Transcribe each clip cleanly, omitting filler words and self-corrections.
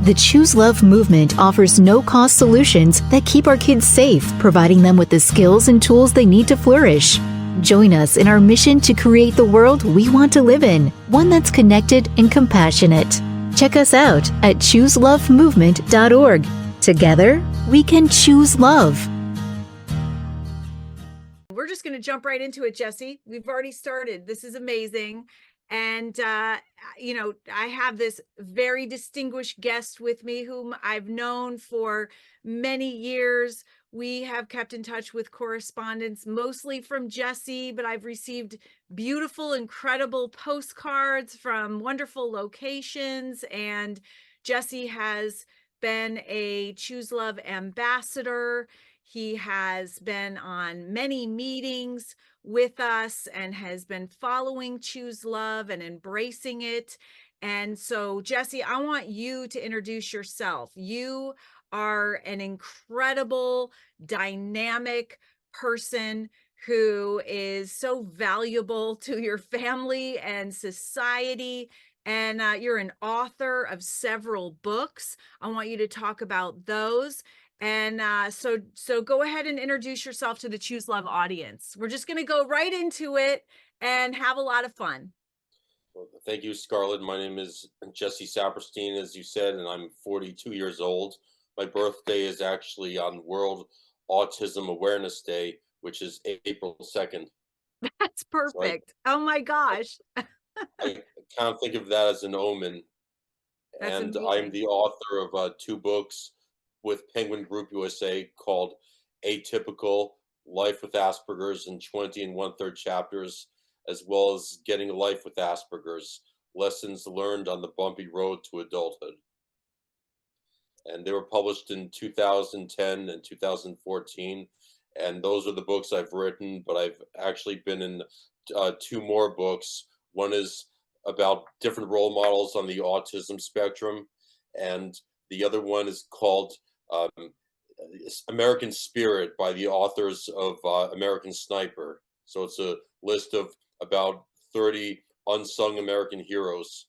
The Choose Love movement offers no-cost solutions that keep our kids safe, providing them with the skills and tools they need to flourish. Join us in our mission to create the world we want to live in, one that's connected and compassionate. Check us out at chooselovemovement.org. Together, we can choose love. We're just going to jump right into it, Jesse. We've already started. This is amazing. And, I have this very distinguished guest with me whom I've known for many years. We have kept in touch with correspondence, mostly from Jesse, but I've received beautiful, incredible postcards from wonderful locations. And Jesse has been a Choose Love ambassador. He has been on many meetings with us and has been following Choose Love and embracing it. And so, Jesse, I want you to introduce yourself. You are an incredible, dynamic person who is so valuable to your family and society. And you're an author of several books. I want you to talk about those. And so go ahead and introduce yourself to the Choose Love audience. We're just going to go right into it and have a lot of fun. Well, thank you, Scarlett. My name is Jesse Saperstein, as you said, and I'm 42 years old. My birthday is actually on World Autism Awareness Day, which is April 2nd. That's perfect. So oh my gosh. I kind of think of that as an omen. That's and amazing. I'm the author of 2 books with Penguin Group USA called Atypical, Life with Asperger's in 20 1/3 chapters, as well as Getting a Life with Asperger's, Lessons Learned on the Bumpy Road to Adulthood. And they were published in 2010 and 2014. And those are the books I've written, but I've actually been in 2 more books. One is about different role models on the autism spectrum, and the other one is called American Spirit by the authors of American Sniper. So it's a list of about 30 unsung American heroes.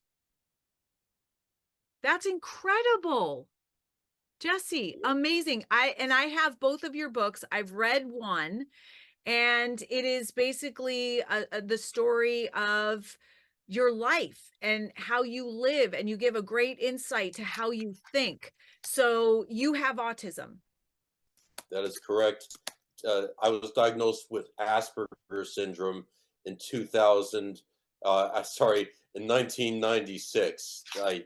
That's incredible. Jesse, amazing. I have both of your books. I've read one, and it is basically the story of your life and how you live, and you give a great insight to how you think. So you have autism. That is correct. I was diagnosed with Asperger's syndrome in 2000. In 1996. I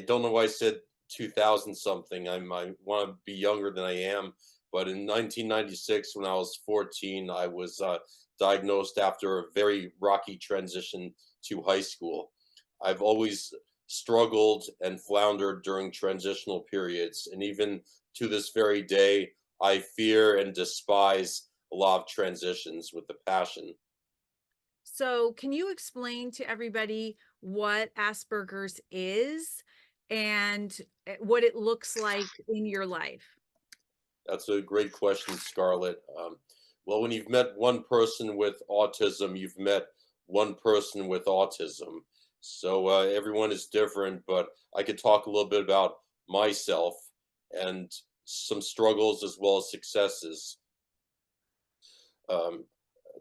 don't know why I said 2000 something. I want to be younger than I am, but in 1996, when I was 14, I was diagnosed after a very rocky transition to high school. I've always struggled and floundered during transitional periods, and even to this very day, I fear and despise a lot of transitions with a passion. So can you explain to everybody what Asperger's is and what it looks like in your life? That's a great question, Scarlett. Well, when you've met one person with autism, you've met one person with autism. So everyone is different, but I could talk a little bit about myself and some struggles as well as successes. Um,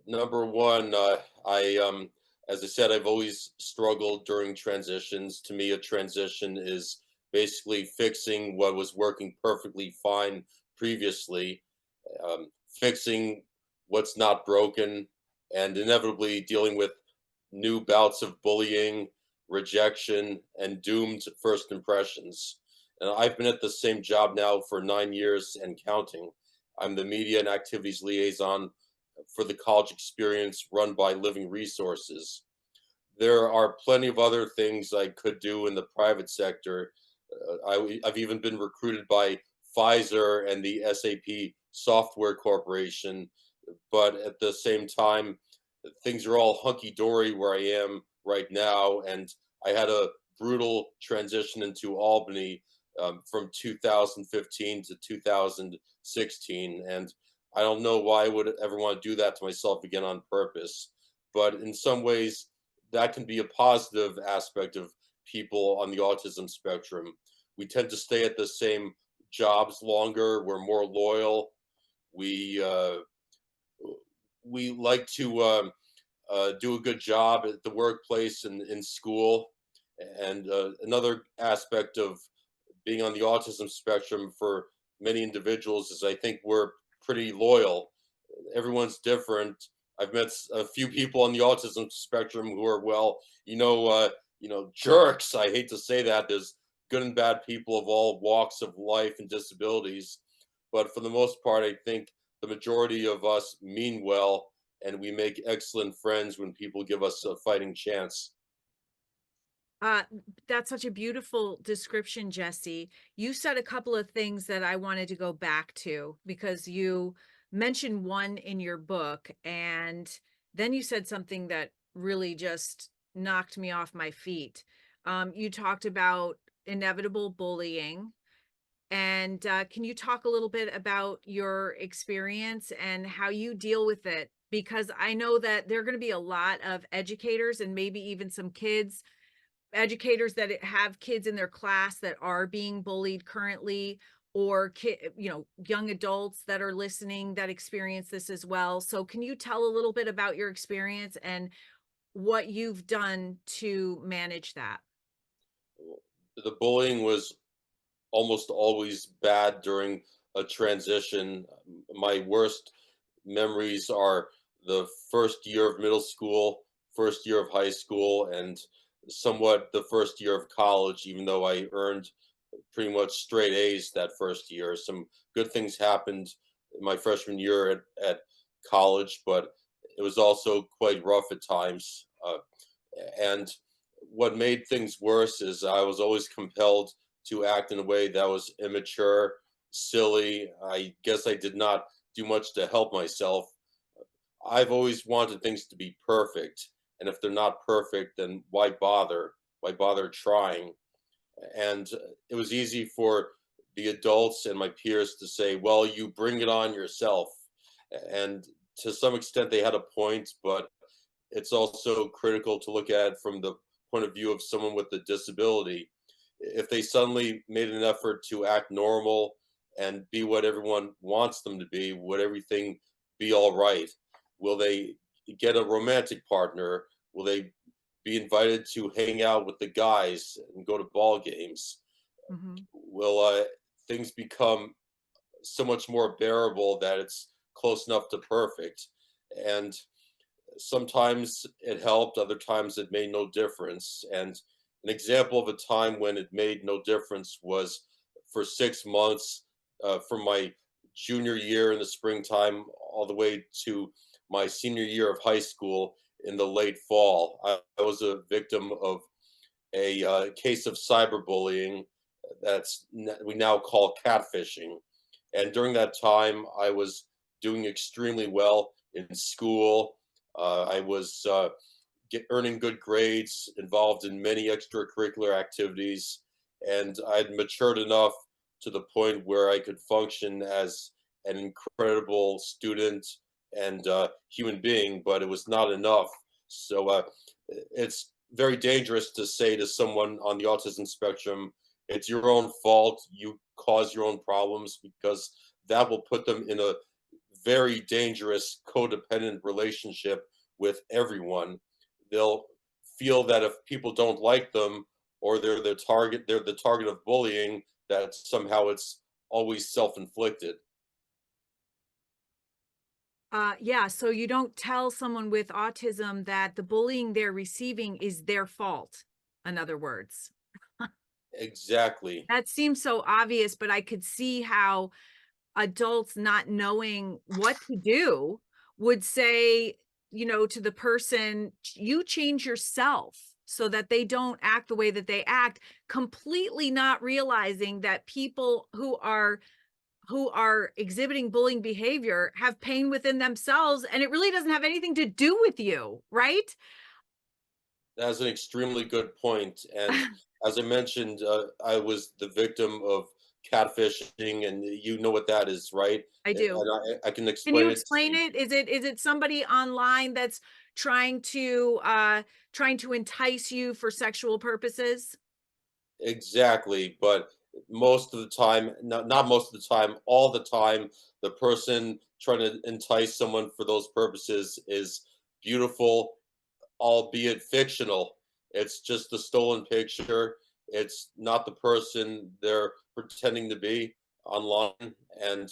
Number one, as I said, I've always struggled during transitions. To me, a transition is basically fixing what was working perfectly fine previously, fixing what's not broken, and inevitably dealing with new bouts of bullying, rejection, and doomed first impressions. And I've been at the same job now for 9 years and counting. I'm the media and activities liaison for the college experience run by Living Resources. There are plenty of other things I could do in the private sector. I've even been recruited by Pfizer and the SAP Software Corporation, but at the same time, things are all hunky dory where I am right now. And I had a brutal transition into Albany from 2015 to 2016. And I don't know why I would ever want to do that to myself again on purpose. But in some ways, that can be a positive aspect of people on the autism spectrum. We tend to stay at the same jobs longer. We're more loyal. We uh, we like to do a good job at the workplace and in school. And another aspect of being on the autism spectrum for many individuals is I think we're pretty loyal. Everyone's different. I've met a few people on the autism spectrum who are, well, jerks. I hate to say that. There's good and bad people of all walks of life and disabilities, but for the most part, I think the majority of us mean well, and we make excellent friends when people give us a fighting chance. Uh, that's such a beautiful description, Jesse. You said a couple of things that I wanted to go back to because you mentioned one in your book, and then you said something that really just knocked me off my feet. You talked about inevitable bullying. And can you talk a little bit about your experience and how you deal with it? Because I know that there are going to be a lot of educators and maybe even some educators that have kids in their class that are being bullied currently, or young adults that are listening that experience this as well. So can you tell a little bit about your experience and what you've done to manage that? The bullying was almost always bad during a transition. My worst memories are the first year of middle school, first year of high school, and somewhat the first year of college, even though I earned pretty much straight A's that first year. Some good things happened in my freshman year at college, but it was also quite rough at times. And what made things worse is I was always compelled to act in a way that was immature, silly. I guess I did not do much to help myself. I've always wanted things to be perfect. And if they're not perfect, then why bother? Why bother trying? And it was easy for the adults and my peers to say, well, you bring it on yourself. And to some extent, they had a point, but it's also critical to look at it from the point of view of someone with a disability. If they suddenly made an effort to act normal and be what everyone wants them to be, would everything be all right? Will they get a romantic partner? Will they be invited to hang out with the guys and go to ball games? Mhm. Will things become so much more bearable that it's close enough to perfect? And sometimes it helped, other times it made no difference. And an example of a time when it made no difference was for 6 months, from my junior year in the springtime all the way to my senior year of high school in the late fall. I was a victim of a case of cyberbullying we now call catfishing. And during that time, I was doing extremely well in school. I was earning good grades, involved in many extracurricular activities, and I'd matured enough to the point where I could function as an incredible student and human being, but it was not enough. So it's very dangerous to say to someone on the autism spectrum, it's your own fault, you cause your own problems, because that will put them in a very dangerous codependent relationship with everyone. They'll feel that if people don't like them or they're the target of bullying, that somehow it's always self-inflicted. Yeah, so you don't tell someone with autism that the bullying they're receiving is their fault, in other words. Exactly. That seems so obvious, but I could see how adults not knowing what to do would say, to the person, you change yourself so that they don't act the way that they act, completely not realizing that people who are exhibiting bullying behavior have pain within themselves and it really doesn't have anything to do with you, right? That's an extremely good point. And as I mentioned, I was the victim of catfishing, and you know what that is, right? I do. And I can Can you explain it to explain you. it? Is it somebody online that's trying to trying to entice you for sexual purposes? Exactly. But most of the time, not most of the time, all the time, the person trying to entice someone for those purposes is beautiful, albeit fictional. It's just a stolen picture. It's not the person they're pretending to be online. And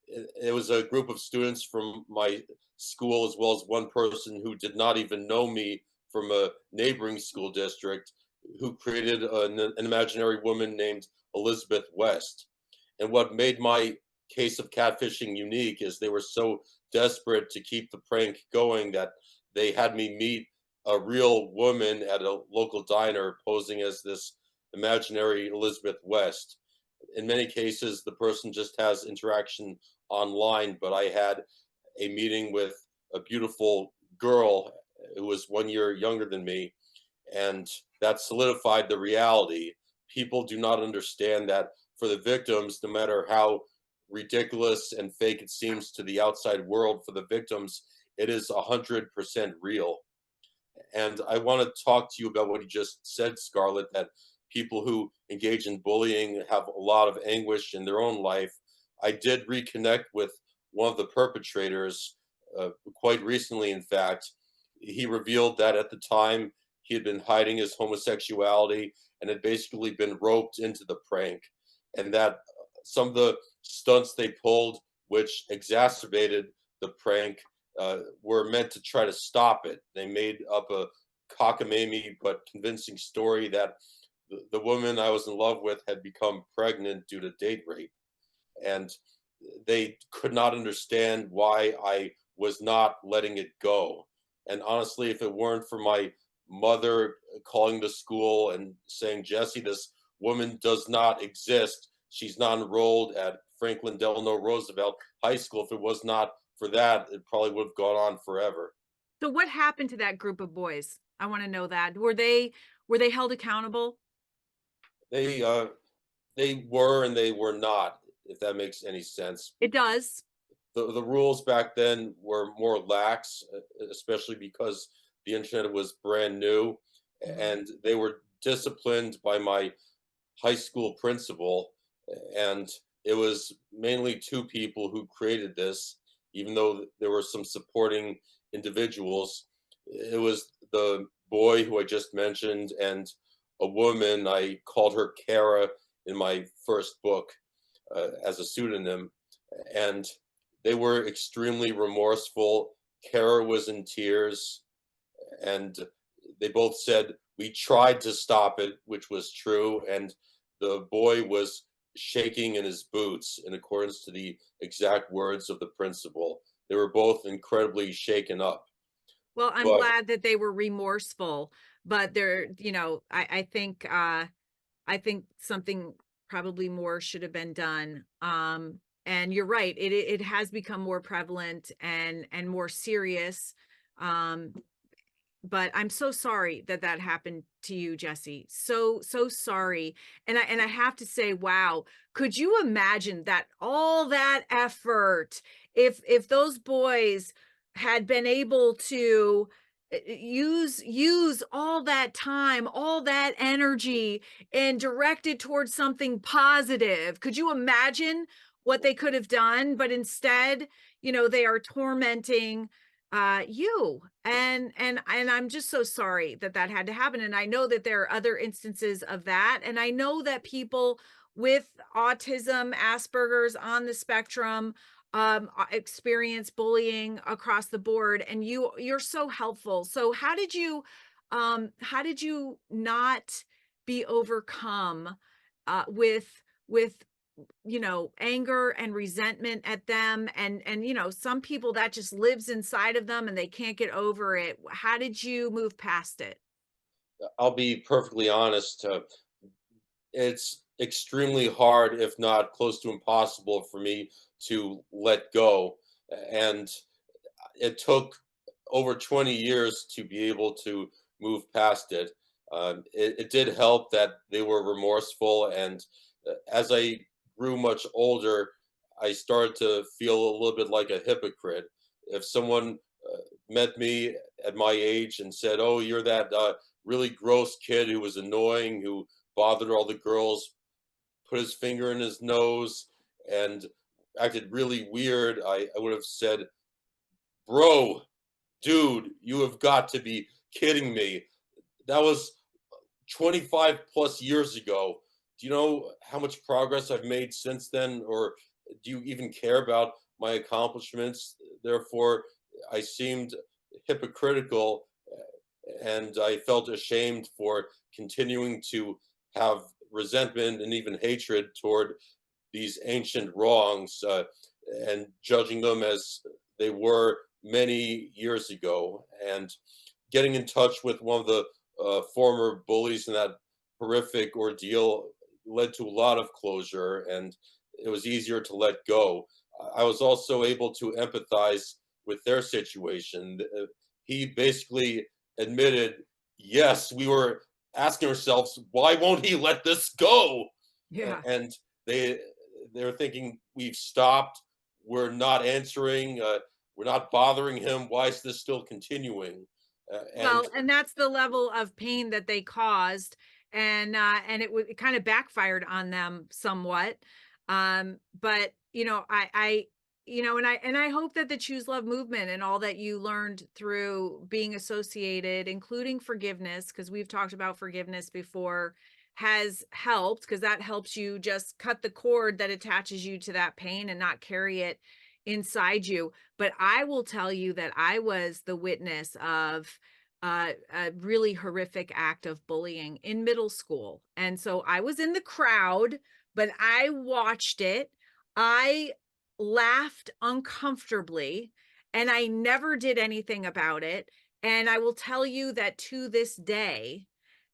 it was a group of students from my school, as well as one person who did not even know me from a neighboring school district, who created an imaginary woman named Elizabeth West. And what made my case of catfishing unique is they were so desperate to keep the prank going that they had me meet a real woman at a local diner posing as this imaginary Elizabeth West. In many cases, the person just has interaction online, but I had a meeting with a beautiful girl who was 1 year younger than me, and that solidified the reality. People do not understand that for the victims, no matter how ridiculous and fake it seems to the outside world, for the victims, it is 100% real. And I want to talk to you about what you just said, Scarlett, that people who engage in bullying have a lot of anguish in their own life. I did reconnect with one of the perpetrators quite recently, in fact. He revealed that at the time he had been hiding his homosexuality and had basically been roped into the prank, and that some of the stunts they pulled, which exacerbated the prank, were meant to try to stop it. They made up a cockamamie but convincing story that the woman I was in love with had become pregnant due to date rape. And they could not understand why I was not letting it go. And honestly, if it weren't for my mother calling the school and saying, Jesse, this woman does not exist. She's not enrolled at Franklin Delano Roosevelt High School. If it was not for that, it probably would have gone on forever. So what happened to that group of boys? I want to know that. Were they held accountable? They uh, they were and they were not, if that makes any sense. It does. The rules back then were more lax, especially because the internet was brand new, Mhm. and they were disciplined by my high school principal. And it was mainly two people who created this, even though there were some supporting individuals. It was the boy who I just mentioned and a woman. I called her Kara in my first book as a pseudonym, and they were extremely remorseful. Kara was in tears, and they both said, we tried to stop it, which was true. And the boy was shaking in his boots, in accordance to the exact words of the principal. They were both incredibly shaken up. Well, I'm But glad that they were remorseful, but I think something probably more should have been done. And you're right, it has become more prevalent and more serious. Um, but I'm so sorry that that happened to you, Jesse. So sorry. And I have to say, wow, could you imagine that all that effort, if those boys had been able to use all that time, all that energy and direct it towards something positive. Could you imagine what they could have done? But instead, they are tormenting you, and I'm just so sorry that that had to happen. And I know that there are other instances of that, and I know that people with autism, Asperger's, on the spectrum, experience bullying across the board. And you're so helpful. So how did you not be overcome with anger and resentment at them, and some people that just lives inside of them and they can't get over it? How did you move past it? I'll be perfectly honest, it's extremely hard, if not close to impossible, for me to let go. And it took over 20 years to be able to move past it. It did help that they were remorseful, and as I grew much older, I started to feel a little bit like a hypocrite. If someone met me at my age and said, "Oh, you're that really gross kid who was annoying, who bothered all the girls," put his finger in his nose and acted really weird, I would have said, "Bro, dude, you have got to be kidding me. That was 25 plus years ago. Do you know how much progress I've made since then? Or do you even care about my accomplishments? Therefore, I seemed hypocritical and I felt ashamed for continuing to have resentment and even hatred toward these ancient wrongs and judging them as they were many years ago. And getting in touch with one of the former bullies in that horrific ordeal led to a lot of closure, and it was easier to let go. I was also able to empathize with their situation. He basically admitted, yes, we were asking ourselves, why won't he let this go? Yeah. And they they're thinking we've stopped, we're not answering, we're not bothering him. Why is this still continuing? And Well, and that's the level of pain that they caused, and it kind of backfired on them somewhat. But and I hope that the Choose Love movement and all that you learned through being associated, including forgiveness, because we've talked about forgiveness before, has helped, because that helps you just cut the cord that attaches you to that pain and not carry it inside you. But I will tell you that I was the witness of a really horrific act of bullying in middle school. And so I was in the crowd, but I watched it. I laughed uncomfortably, and I never did anything about it. And I will tell you that to this day,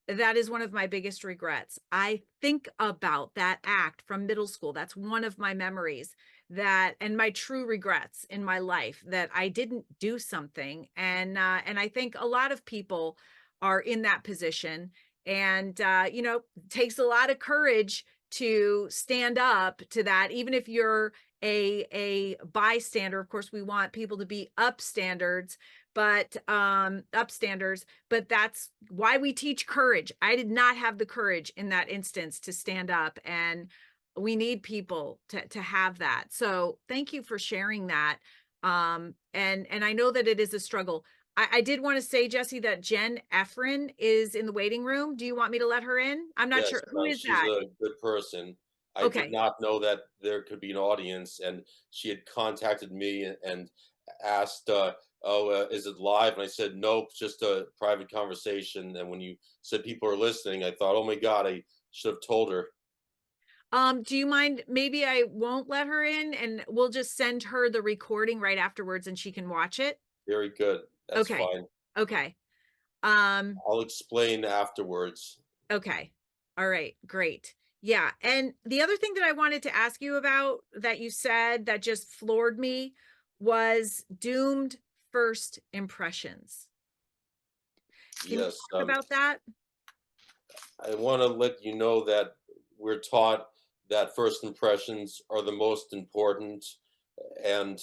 that is one of my biggest regrets. I think about that act from middle school. That's one of my memories, and my true regrets in my life, that I didn't do something. And I think a lot of people are in that position. And it takes a lot of courage to stand up to that, even if you're a bystander. Of course, we want people to be upstanders, but upstanders, but that's why we teach courage. I did not have the courage in that instance to stand up, and we need people to have that. So thank you for sharing that. And I know that it is a struggle. I did want to say, Jesse, that Jen Efren is in the waiting room. Do you want me to let her in? I'm not yes, sure. Who is she's that? a good person. I did Okay. not know that there could be an audience, and she had contacted me and asked, "Oh, is it live?" And I said, "Nope, just a private conversation." And when you said people are listening, I thought, "Oh my God, I should have told her." Do you mind? Maybe I won't let her in, and we'll just send her the recording right afterwards and she can watch it. Very good. That's Okay. fine. Okay. Um, I'll explain afterwards. okay. All right, great. Yeah. And the other thing that I wanted to ask you about that you said that just floored me was doomed first impressions. Can you Yes, talk about that? I want to let you know that we're taught that first impressions are the most important, and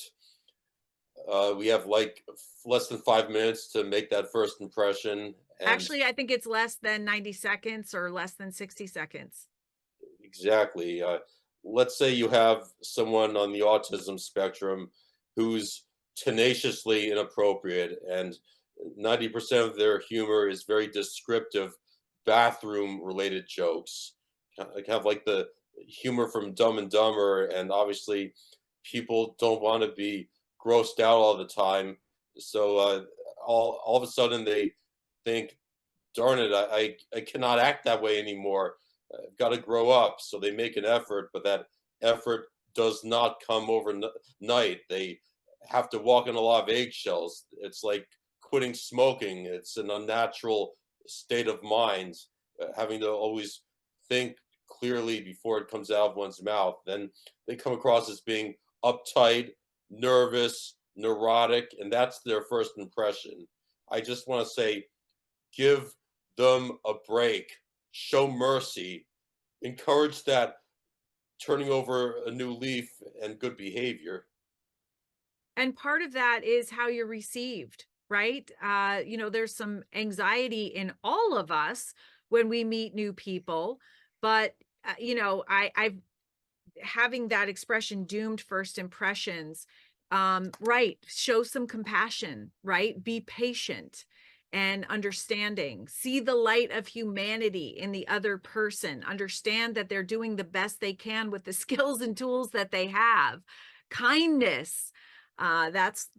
we have like less than 5 minutes to make that first impression. And Actually, I think it's less than 90 seconds or less than 60 seconds. exactly, let's say you have someone on the autism spectrum who's tenaciously inappropriate, and 90% of their humor is very descriptive, bathroom related jokes, kind of like the humor from Dumb and Dumber. And obviously, people don't want to be grossed out all the time. So all of a sudden, they think, darn it, I cannot act that way anymore. I've got to grow up. So they make an effort, but that effort does not come overnight. They have to walk in a lot of eggshells. It's like quitting smoking. It's an unnatural state of mind, having to always think clearly before it comes out of one's mouth. Then they come across as being uptight, nervous, neurotic, and that's their first impression. I just want to say, give them a break, show mercy, encourage that turning over a new leaf and good behavior. And part of that is how you're received, right? There's some anxiety in all of us when we meet new people, but I've having that expression, doomed first impressions. Right. Show some compassion, right? Be patient and understanding. See the light of humanity in the other person. Understand that they're doing the best they can with the skills and tools that they have. Kindness. That's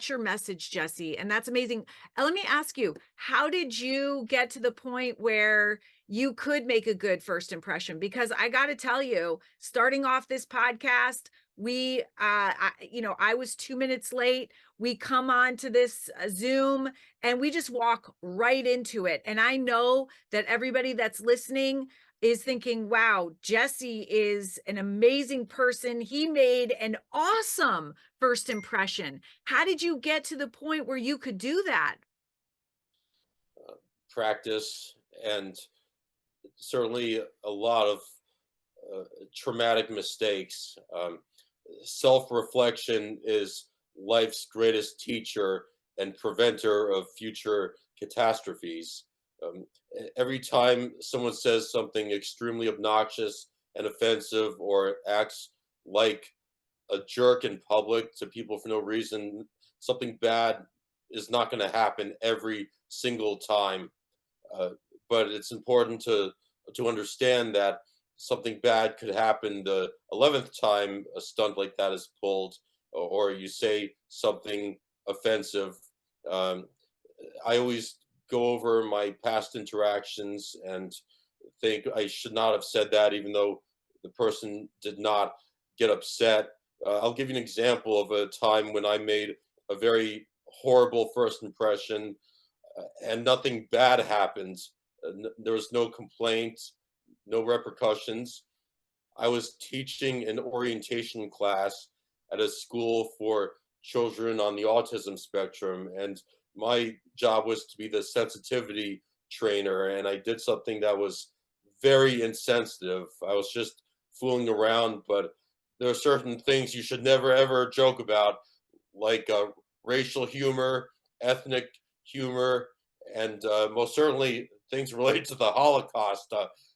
your message, Jesse, and that's amazing. Let me ask you, how did you get to the point where you could make a good first impression? Because I got to tell you, starting off this podcast, I was 2 minutes late. We come on to this Zoom and we just walk right into it. And I know that everybody that's listening is thinking, wow, Jesse is an amazing person. He made an awesome first impression. How did you get to the point where you could do that? Practice, and certainly a lot of traumatic mistakes. Self-reflection is life's greatest teacher and preventer of future catastrophes. Um, every time someone says something extremely obnoxious and offensive or acts like a jerk in public to people for no reason, something bad is not going to happen every single time. Uh, but it's important to understand that something bad could happen the 11th time a stunt like that is pulled, or you say something offensive. Um, I always go over my past interactions and think I should not have said that, even though the person did not get upset. I'll give you an example of a time when I made a very horrible first impression, and nothing bad happened. There was no complaint, no repercussions. I was teaching an orientation class at a school for children on the autism spectrum, and my job was to be the sensitivity trainer. And I did something that was very insensitive. I was just fooling around, but there are certain things you should never ever joke about, like racial humor, ethnic humor, and most certainly things related to the Holocaust.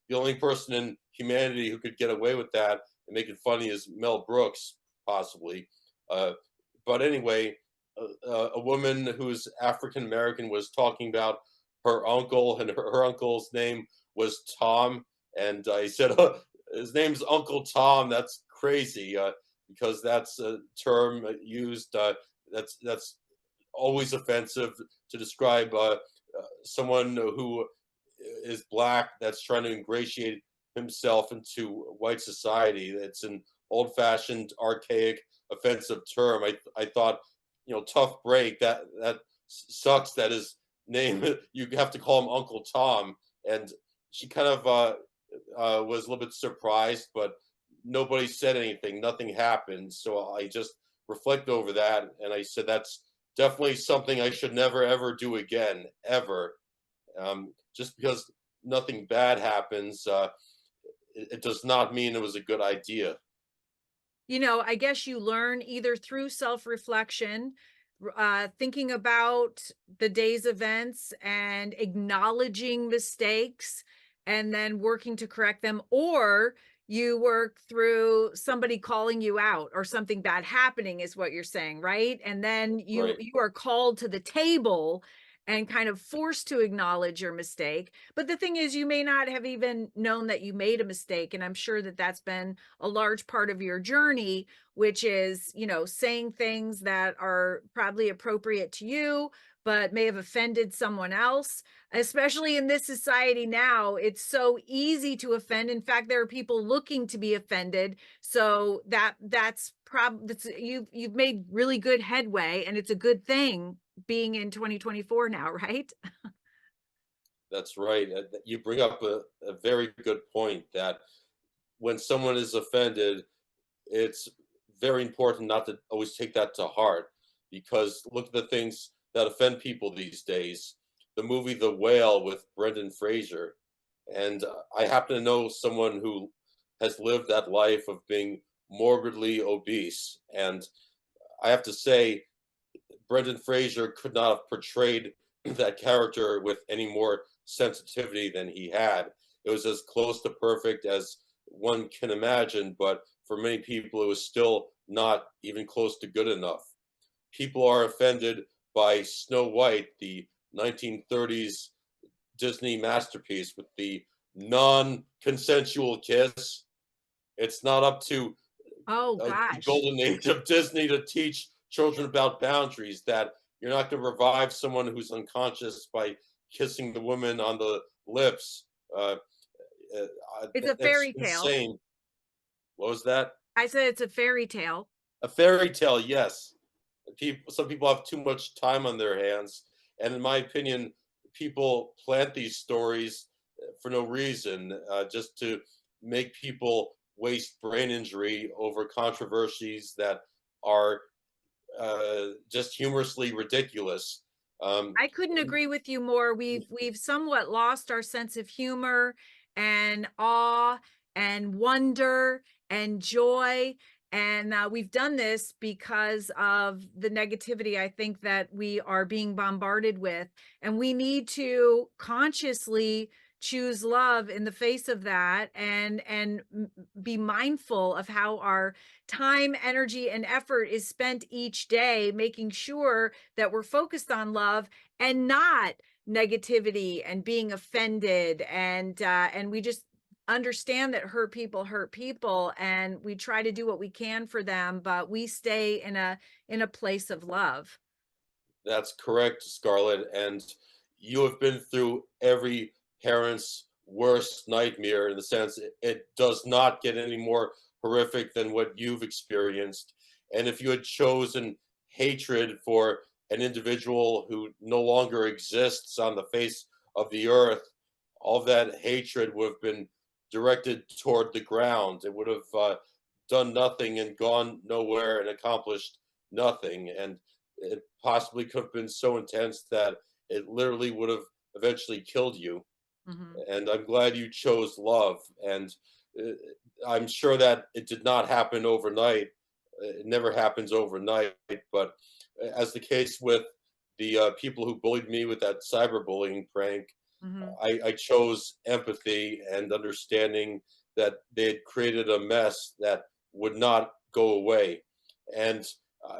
The only person in humanity who could get away with that and make it funny is Mel Brooks, possibly. Uh, but anyway, a woman who's African American was talking about her uncle, and her uncle's name was Tom. And I said, oh, his name's Uncle Tom. That's crazy, because that's a term used. That's always offensive to describe someone who is black that's trying to ingratiate himself into white society. It's an old-fashioned, archaic, offensive term. I thought, tough break. That sucks. That his name. You have to call him Uncle Tom. And she kind of was a little bit surprised, but nobody said anything. Nothing happened. So I just reflect over that, and I said that's definitely something I should never ever do again, ever. Just because nothing bad happens, it does not mean it was a good idea. I guess you learn either through self-reflection, thinking about the day's events and acknowledging mistakes and then working to correct them, or you work through somebody calling you out or something bad happening, is what you're saying, right? And then you Right. you are called to the table and kind of forced to acknowledge your mistake. But the thing is, you may not have even known that you made a mistake, and I'm sure that that's been a large part of your journey, which is, saying things that are probably appropriate to you, but may have offended someone else. Especially in this society now, it's so easy to offend. In fact, there are people looking to be offended. So you've made really good headway, and it's a good thing being in 2024 now, right? That's right. You bring up a very good point that when someone is offended, it's very important not to always take that to heart, because look at the things that offend people these days. The movie The Whale with Brendan Fraser. And I happen to know someone who has lived that life of being morbidly obese. And I have to say, Brendan Fraser could not have portrayed that character with any more sensitivity than he had. It was as close to perfect as one can imagine, but for many people, it was still not even close to good enough. People are offended by Snow White, the 1930s Disney masterpiece with the non-consensual kiss. It's not up to Oh the gosh. golden age of Disney to teach children about boundaries, that you're not going to revive someone who's unconscious by kissing the woman on the lips. Uh, It's a that's fairy tale. insane. What was that? I said it's a fairy tale. A fairy tale, yes. Some people have too much time on their hands, and in my opinion, people plant these stories for no reason, just to make people waste brain injury over controversies that are just humorously ridiculous. Um, I couldn't agree with you more. We've somewhat lost our sense of humor and awe and wonder and joy. And we've done this because of the negativity I think that we are being bombarded with. And we need to consciously choose love in the face of that, and be mindful of how our time, energy, and effort is spent each day, making sure that we're focused on love and not negativity and being offended, and we just understand that hurt people, and we try to do what we can for them, but we stay in a place of love. That's correct, Scarlett. And you have been through every parent's worst nightmare, in the sense it does not get any more horrific than what you've experienced. And if you had chosen hatred for an individual who no longer exists on the face of the earth, all that hatred would have been directed toward the ground. It would have done nothing and gone nowhere and accomplished nothing. And it possibly could have been so intense that it literally would have eventually killed you. Mhm. And I'm glad you chose love. And uh, I'm sure that it did not happen overnight. It never happens overnight. But as the case with the people who bullied me with that cyberbullying prank, Mhm. I chose empathy and understanding that they had created a mess that would not go away. And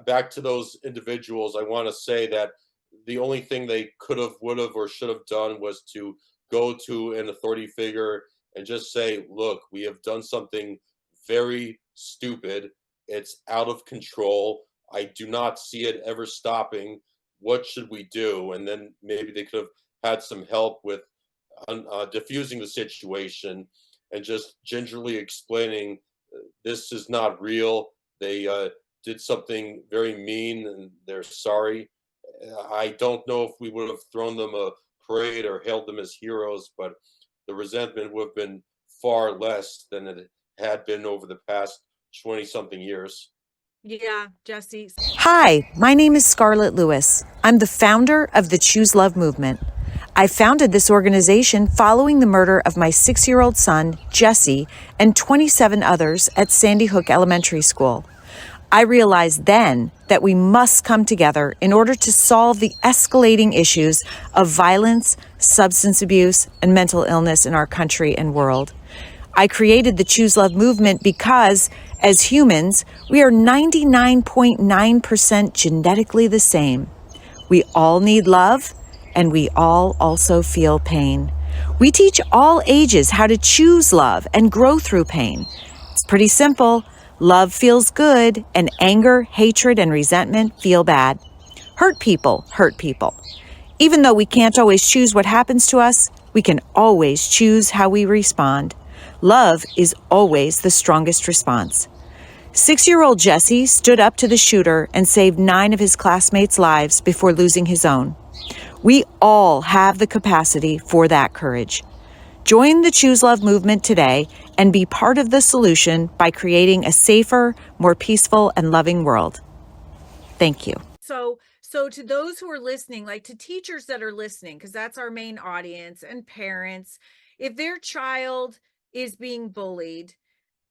back to those individuals, I want to say that the only thing they could have, would have, or should have done was to go to an authority figure and just say, look, we have done something very stupid. It's out of control. I do not see it ever stopping. What should we do? And then maybe they could have had some help with diffusing the situation and just gingerly explaining this is not real. They did something very mean and they're sorry. I don't know if we would have thrown them a parade or hailed them as heroes, but the resentment would have been far less than it had been over the past 20 something years. Yeah, Jesse. Hi, my name is Scarlett Lewis. I'm the founder of the Choose Love movement. I founded this organization following the murder of my 6-year-old son, Jesse, and 27 others at Sandy Hook Elementary School. I realized then that we must come together in order to solve the escalating issues of violence, substance abuse, and mental illness in our country and world. I created the Choose Love movement because, as humans, we are 99.9% genetically the same. We all need love, and we all also feel pain. We teach all ages how to choose love and grow through pain. It's pretty simple. Love feels good, and anger, hatred, and resentment feel bad. Hurt people hurt people. Even though we can't always choose what happens to us, we can always choose how we respond. Love is always the strongest response. 6-year-old Jesse stood up to the shooter and saved 9 of his classmates' lives before losing his own. We all have the capacity for that courage. Join the Choose Love movement today and be part of the solution by creating a safer, more peaceful, and loving world. Thank you. So to those who are listening, like to teachers that are listening, because that's our main audience, and parents, if their child is being bullied,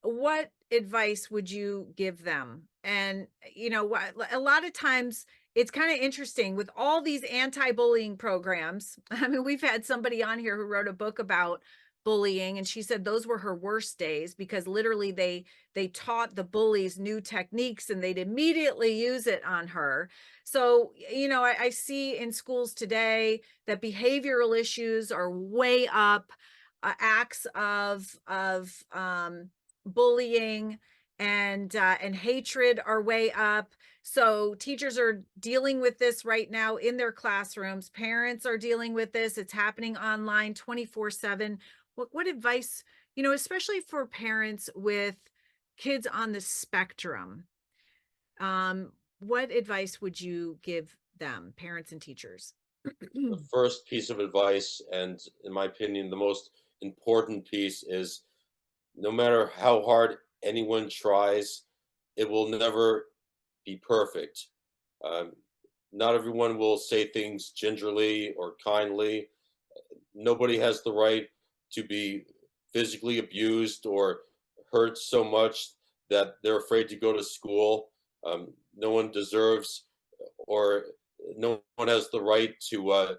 what advice would you give them? And a lot of times it's kind of interesting with all these anti-bullying programs. I mean, we've had somebody on here who wrote a book about bullying, and she said those were her worst days because literally they taught the bullies new techniques and they'd immediately use it on her. So, you know, I see in schools today that behavioral issues are way up, acts of bullying and hatred are way up. So teachers are dealing with this right now in their classrooms. Parents are dealing with this. It's happening online 24/7. What advice, you know, especially for parents with kids on the spectrum, what advice would you give them, parents and teachers? The first piece of advice, and in my opinion, the most important piece, is no matter how hard anyone tries, it will never be perfect. Um, Not everyone will say things gingerly or kindly. Nobody has the right to be physically abused or hurt so much that they're afraid to go to school. No one deserves, or no one has the right to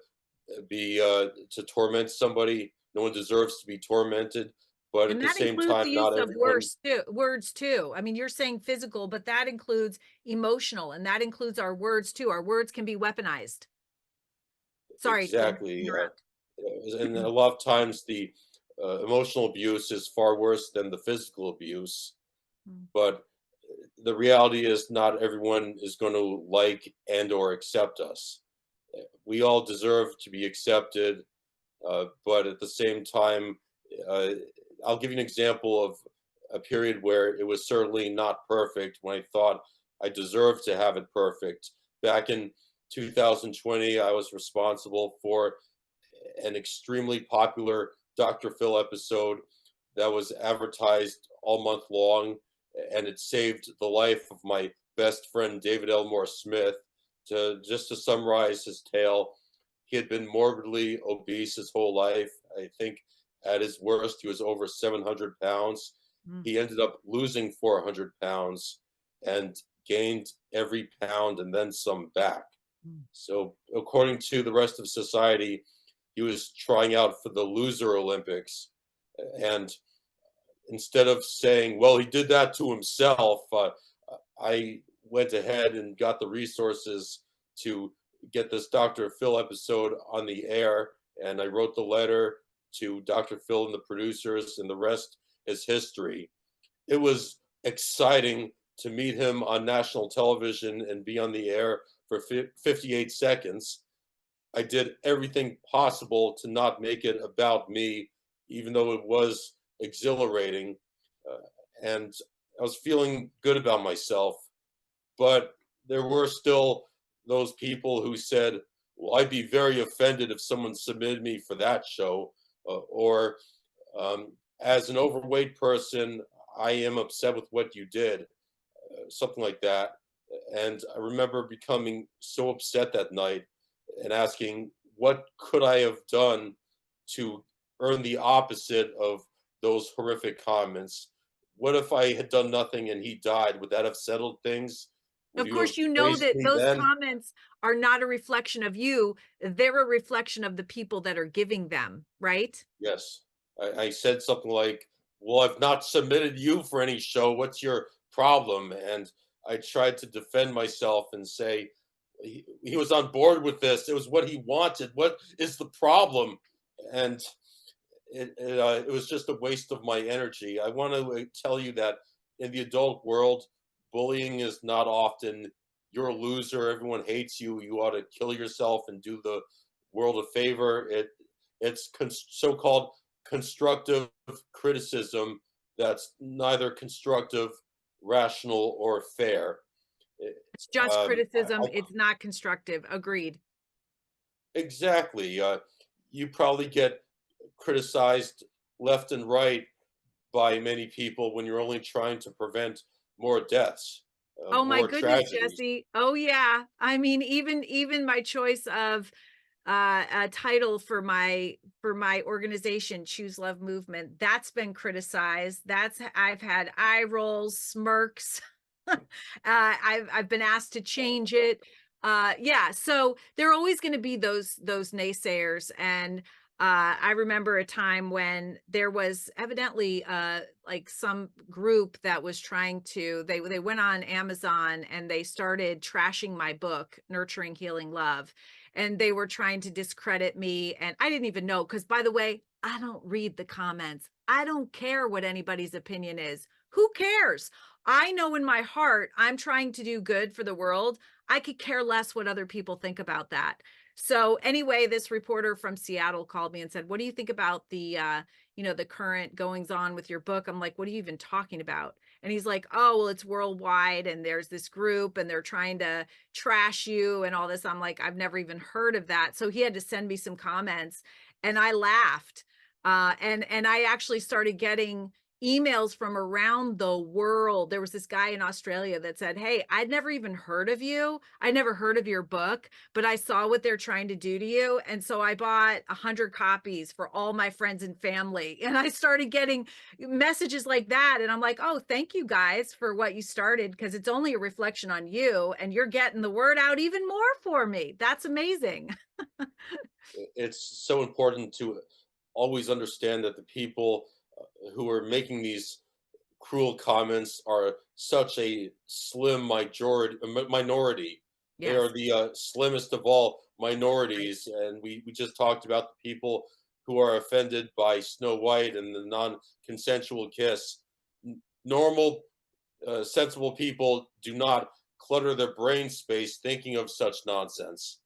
be to torment somebody. No one deserves to be tormented. But at And the that same includes time, the use not of everyone. words too. I mean, you're saying physical, but that includes emotional, and that includes our words too. Our words can be weaponized. Sorry to Exactly. interrupt. And a lot of times the emotional abuse is far worse than the physical abuse. Mm. But the reality is not everyone is going to like and or accept us. We all deserve to be accepted, but at the same time, uh, I'll give you an example of a period where it was certainly not perfect when I thought I deserved to have it perfect. Back in 2020, I was responsible for an extremely popular Dr. Phil episode that was advertised all month long, and it saved the life of my best friend David Elmore Smith. To summarize his tale, he had been morbidly obese his whole life. I think at his worst he was over 700 pounds. Mm. He ended up losing 400 pounds and gained every pound and then some back. Mm. So, according to the rest of society, he was trying out for the loser Olympics. And instead of saying, well, he did that to himself, I went ahead and got the resources to get this Dr. Phil episode on the air. And I wrote the letter to Dr. Phil and the producers, and the rest is history. It was exciting to meet him on national television and be on the air for 58 seconds. I did everything possible to not make it about me, even though it was exhilarating. Uh, and I was feeling good about myself. But there were still those people who said, well, I'd be very offended if someone submitted me for that show. Or as an overweight person, I am upset with what you did, something like that. And I remember becoming so upset that night and asking, what could I have done to earn the opposite of those horrific comments? What if I had done nothing and he died? Would that have settled things? Would Of you have course, you know praised that me those then? comments are not a reflection of you. They're a reflection of the people that are giving them, right? Yes. I said something like, well, I've not submitted you for any show. What's your problem? And I tried to defend myself and say, he was on board with this. It was what he wanted. What is the problem? And it was just a waste of my energy. I want to tell you that in the adult world, bullying is not often you're a loser, everyone hates you, you ought to kill yourself and do the world a favor. It's so-called constructive criticism that's neither constructive, rational, or fair. It's just criticism. I It's not constructive. Agreed. Exactly. You probably get criticized left and right by many people when you're only trying to prevent more deaths, Oh my more goodness, tragedies. Jesse. Oh yeah. I mean, even my choice of a title for my organization, Choose Love Movement, that's been criticized. I've had eye rolls, smirks. I've been asked to change it. Yeah, so there are always going to be those naysayers, and I remember a time when there was evidently like some group that was trying to, they went on Amazon and they started trashing my book, Nurturing Healing Love. And they were trying to discredit me. And I didn't even know, because by the way, I don't read the comments. I don't care what anybody's opinion is. Who cares? I know in my heart, I'm trying to do good for the world. I could care less what other people think about that. So anyway, this reporter from Seattle called me and said, "What do you think about the, the current goings on with your book?" I'm like, "What are you even talking about?" And he's like, "Oh, well, it's worldwide, and there's this group, and they're trying to trash you and all this." I'm like, "I've never even heard of that." So he had to send me some comments, and I laughed, and I actually started getting emails from around the world. There was this guy in Australia that said, "Hey, I'd never even heard of you. I never heard of your book, but I saw what they're trying to do to you. And so I bought 100 copies for all my friends and family." And I started getting messages like that. And I'm like, "Oh, thank you guys for what you started, because it's only a reflection on you and you're getting the word out even more for me." That's amazing. It's so important to always understand that the people who are making these cruel comments are such a slim minority. They Yes, are the slimmest of all right. minorities, and we just talked about the people who are offended by Snow White and the non-consensual kiss. Normal, sensible people do not clutter their brain space thinking of such nonsense,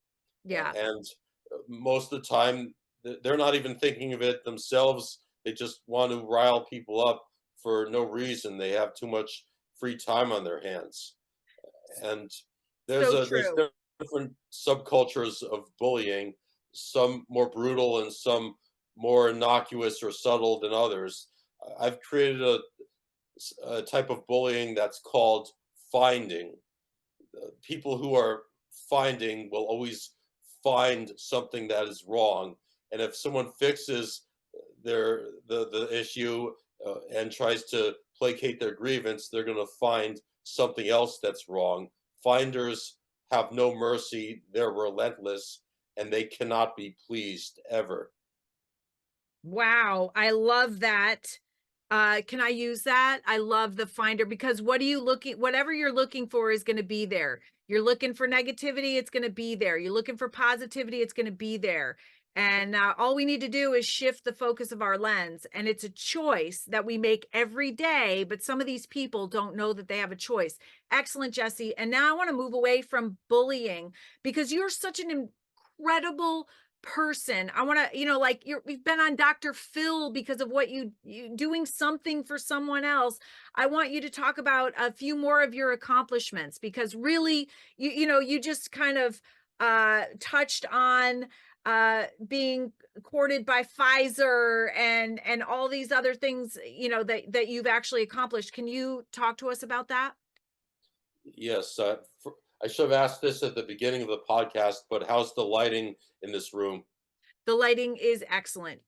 Yeah. and most of the time they're not even thinking of it themselves. They just want to rile people up for no reason. They have too much free time on their hands, and So there's true. different subcultures of bullying, some more brutal and some more innocuous or subtle than others. I've created a type of bullying that's called finding. People who are finding will always find something that is wrong, and if someone fixes the issue and tries to placate their grievance, they're going to find something else that's wrong. Finders have no mercy, they're relentless, and they cannot be pleased ever. Wow, I love that. Can I use that? I love the finder, because what are you looking, whatever you're looking for is going to be there. You're looking for negativity, it's going to be there. You're looking for positivity, it's going to be there. And all we need to do is shift the focus of our lens. And it's a choice that we make every day. But some of these people don't know that they have a choice. Excellent, Jesse. And now I want to move away from bullying, because you're such an incredible person. I want to, like you've been on Dr. Phil because of what you doing something for someone else. I want you to talk about a few more of your accomplishments, because really you just kind of touched on being courted by Pfizer and all these other things, that you've actually accomplished. Can you talk to us about that? Yes, I should have asked this at the beginning of the podcast, but how's the lighting in this room? The lighting is excellent.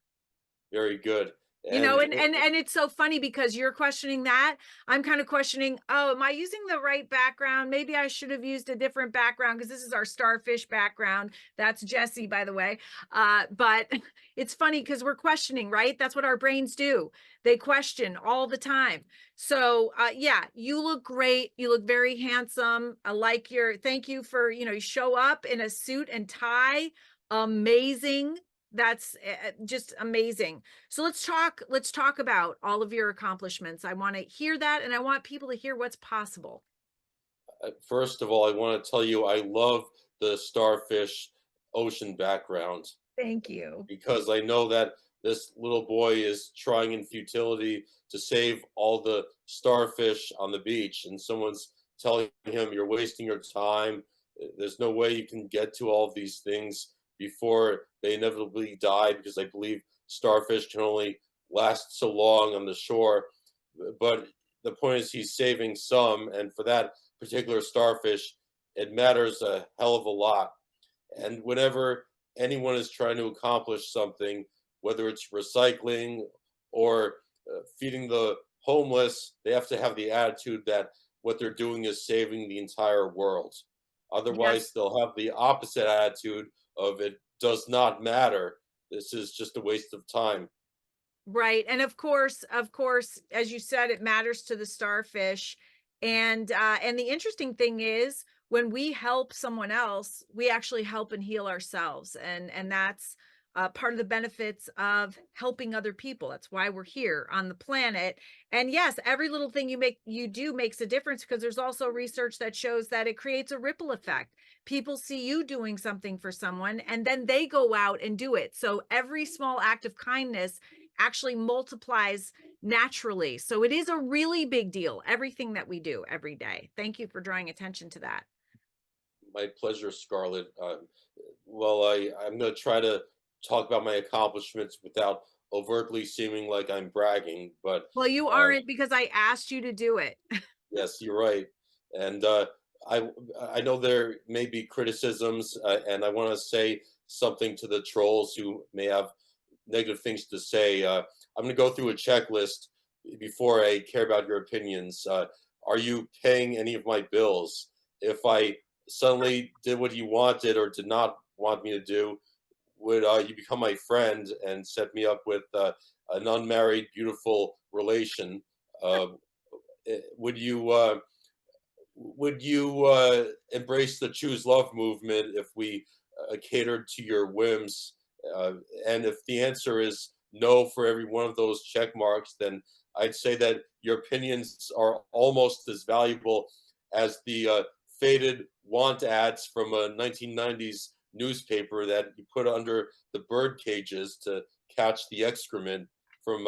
Very good. You know, And and it's so funny, because you're questioning that. I'm kind of questioning, oh, am I using the right background? Maybe I should have used a different background, because this is our starfish background. That's Jesse, by the way. But it's funny because we're questioning, right? That's what our brains do. They question all the time. So yeah, you look great. You look very handsome. I like thank you for, you show up in a suit and tie. Amazing. That's just amazing. So let's talk about all of your accomplishments. I want to hear that, and I want people to hear what's possible. first of all, I want to tell you I love the starfish ocean background Thank you. because I know that this little boy is trying in futility to save all the starfish on the beach, and someone's telling him, "You're wasting your time. There's no way you can get to all of these things before they inevitably die," because I believe starfish can only last so long on the shore. But the point is, he's saving some, and for that particular starfish, it matters a hell of a lot. And whenever anyone is trying to accomplish something, whether it's recycling or feeding the homeless, they have to have the attitude that what they're doing is saving the entire world. Otherwise, Yes. they'll have the opposite attitude of it does not matter. this is just a waste of time. Right. And of course, as you said, it matters to the starfish. And the interesting thing is when we help someone else, we actually help and heal ourselves. And that's part of the benefits of helping other people. That's why we're here on the planet. And yes, every little thing you do makes a difference, because there's also research that shows that it creates a ripple effect. People see you doing something for someone and then they go out and do it. So every small act of kindness actually multiplies naturally. So it is a really big deal, everything that we do every day. Thank you for drawing attention to that. My pleasure, Scarlett. Well, I'm going to try to talk about my accomplishments without overtly seeming like I'm bragging, but Well, you uh, aren't, because I asked you to do it. yes, you're right. And I I know there may be criticisms, and I want to say something to the trolls who may have negative things to say. I'm going to go through a checklist before I care about your opinions. Are you paying any of my bills? If I suddenly did what you wanted or did not want me to do, would you become my friend and set me up with an unmarried, beautiful relation? Uh, would you? Would you embrace the choose love movement if we catered to your whims? Uh, and if the answer is no for every one of those check marks, then I'd say that your opinions are almost as valuable as the faded want ads from a 1990s newspaper that you put under the bird cages to catch the excrement from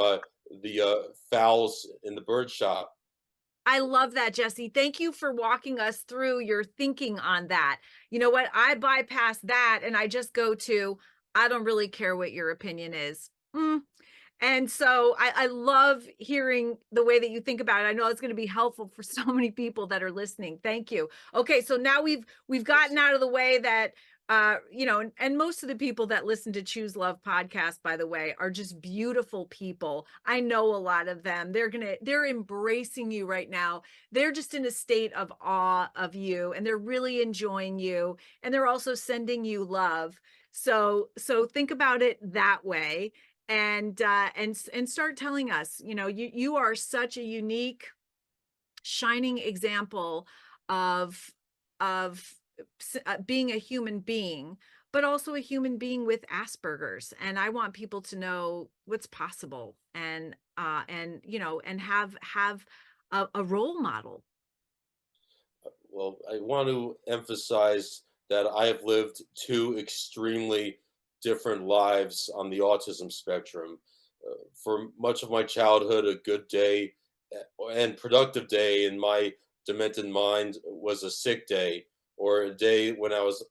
the fowls in the bird shop. I love that, Jesse. Thank you for walking us through your thinking on that. You know what? I bypass that and I just go to, I don't really care what your opinion is. And so I love hearing the way that you think about it. I know it's going to be helpful for so many people that are listening. Thank you. Okay, so now we've gotten out of the way that and most of the people that listen to Choose Love podcast, by the way, are just beautiful people. I know a lot of them. They're embracing you right now. They're just in a state of awe of you, and they're really enjoying you, and they're also sending you love. So think about it that way, and start telling us, you are such a unique, shining example of being a human being, but also a human being with Asperger's. And I want people to know what's possible, and have a role model. Well, I want to emphasize that I have lived two extremely different lives on the autism spectrum. For much of my childhood, a good day and productive day in my demented mind was a sick day, or a day when I was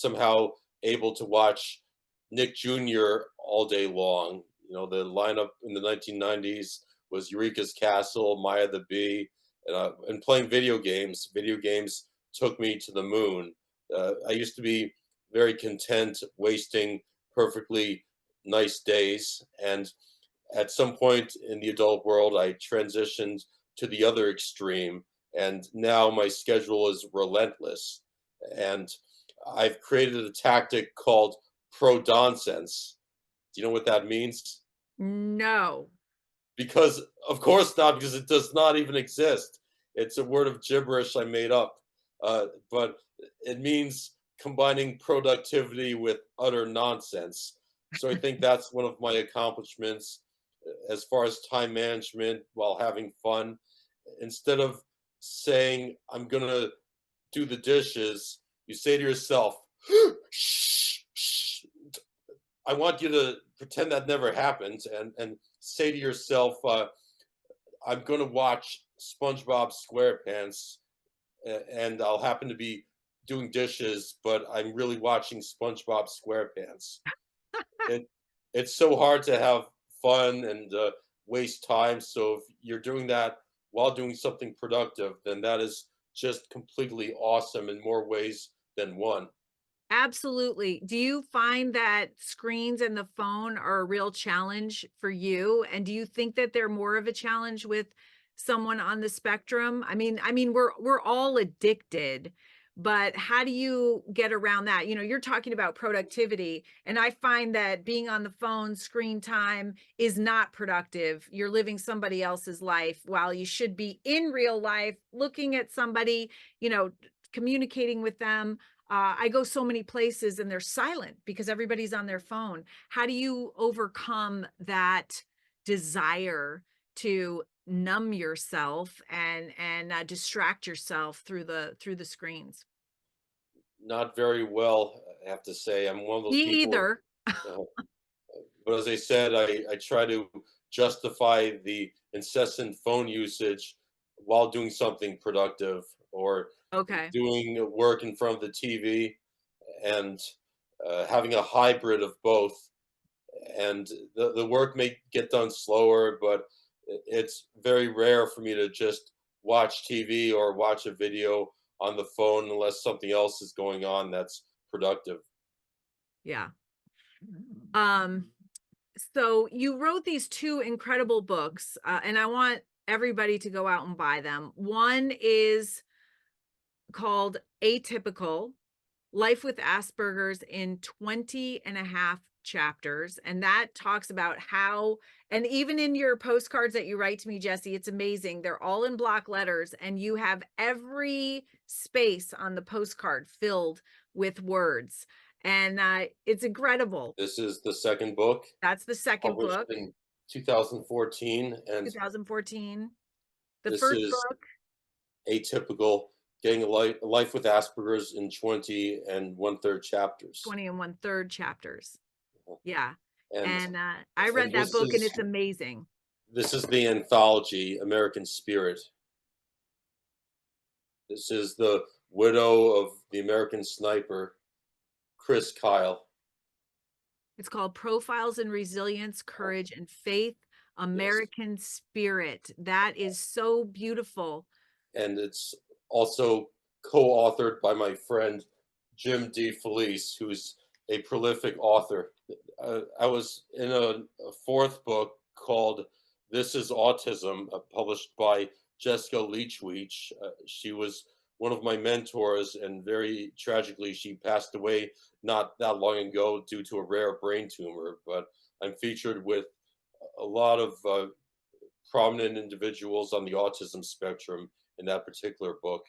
somehow able to watch Nick Jr. all day long. You know, the lineup in the 1990s was Eureka's Castle, Maya the Bee, and playing video games. Video games took me to the moon. I used to be very content wasting perfectly nice days, and at some point in the adult world, I transitioned to the other extreme, and now my schedule is relentless. And I've created a tactic called pro nonsense. Do you know what that means? No. Because, of course not, because it does not even exist. It's a word of gibberish I made up. But it means combining productivity with utter nonsense. So I think that's one of my accomplishments as far as time management while having fun. Instead of saying, I'm going to do the dishes, you say to yourself, shh, shh. I want you to pretend that never happened, and say to yourself, I'm going to watch SpongeBob SquarePants, and I'll happen to be doing dishes, but I'm really watching SpongeBob SquarePants. it, it's so hard to have fun and waste time. So if you're doing that while doing something productive, then that is just completely awesome in more ways than one. Absolutely. Do you find that screens and the phone are a real challenge for you? And do you think that they're more of a challenge with someone on the spectrum? I mean, we're all addicted, but how do you get around that? You know, you're talking about productivity, and I find that being on the phone, screen time is not productive. You're living somebody else's life while you should be in real life, looking at somebody, you know, communicating with them. I go so many places and they're silent because everybody's on their phone. How do you overcome that desire to numb yourself and distract yourself through the screens? Not very well, I have to say. I'm one of those Me people. either. uh, but as I said, I try to justify the incessant phone usage while doing something productive or Okay. doing work in front of the TV, and having a hybrid of both. And the work may get done slower, but it's very rare for me to just watch TV or watch a video on the phone unless something else is going on that's productive. Yeah. Um, so you wrote these two incredible books, and I want everybody to go out and buy them. One is called Atypical: Life with Asperger's in 20 and a half chapters. And that talks about how, and even in your postcards that you write to me, Jesse, it's amazing. They're all in block letters, and you have every space on the postcard filled with words. And it's incredible. This is the second book, That's the second published book, in 2014, and 2014. The this first is book, Atypical: Getting a Life with Asperger's in 20 and one-third chapters. 20 and one third chapters. Yeah. And And I read that book and it's amazing. this is the anthology, American Spirit. This is the widow of the American sniper, Chris Kyle. It's called Profiles in Resilience, Courage, and Faith, American Spirit. That is so beautiful. And it's also co-authored by my friend Jim D. Felice, who's a prolific author. I was in a fourth book called This is Autism, published by Jessica Leachweech. She was one of my mentors, and very tragically, she passed away not that long ago due to a rare brain tumor. But I'm featured with a lot of prominent individuals on the autism spectrum in that particular book.